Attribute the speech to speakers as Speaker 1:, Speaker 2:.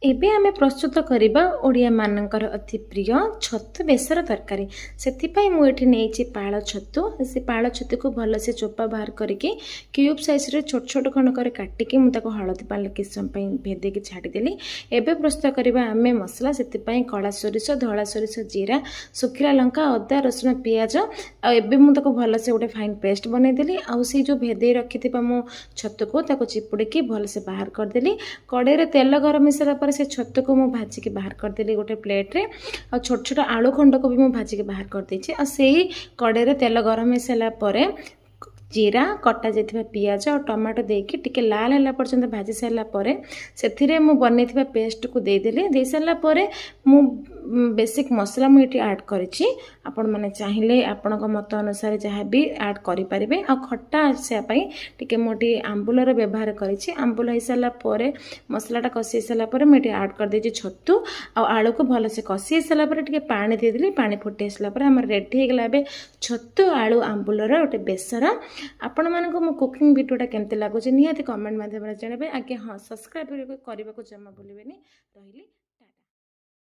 Speaker 1: एबे आमे प्रस्तुत करिबा ओडिया मानकर अति प्रिय छतु बेसर तरकारी। सेथिपाई मु एठी नेइछि पाळ छतु। से पाळ छतु को भल से चोपा बाहर करके क्यूब साइज रे छोट छोट खंड कर काटिके मु ताको हळदी पानी किछ समय पई भेदे के छाडी देली। एबे प्रस्तुत करिबा आमे मसला। सेथिपाई कळा सोरिष, धळा सोरिष, जीरा, सुखिला लंका, अदा, रसुण, पियाज आ एबे मु ताको भल से गोटे फाइन पेस्ट बनै देली। आ से जो भेदे रखिथिबा मु छतु को ताको चिपुडी के भल से बाहर कर देली। कड़े रे तेल गरम मिसला पर से छतु को मु भाजी के बाहर कर देली गोटे प्लेट रे। आ छोट छोट आलू खंड को भी मु भाजी के बाहर कर देछि। आ सेही कड़े रे तेल गरम मिसला परे जीरा कटा जाइथिबा पियाज और टमाटो देके टिके लाल होला पर्यंत भाजी सारला परे सेथिरे मु बनेथिबा पेस्ट को दे देली। दे सारला परे मु बेसिक मसला मु एठी ऐड करिछि। आपण माने चाहिले आपण को मत अनुसार जहाँ भी ऐड करि परिबे। आ खट्टा आसे पई टिके मोटी आंबुलर व्यवहार करिछि। आंबुल हो सारला परे मसलाटा कसी सारला परे मु एठी ऐड कर देछि छतु आ आलू को भल से कसी सारला परे टिके पानी दे देली। पानी फुटे सारला परे हमर रेडी हे गेला। बे छतु आलू आंबुलर गोटे बेसर। आपण मानको मो कुकिंग वीडियोटा केमते लागुछि निहाती कमेंट माध्यम रे जणाबे। आगे हां सब्सक्राइब करबा को जमा भूलिबेनी। रहिली।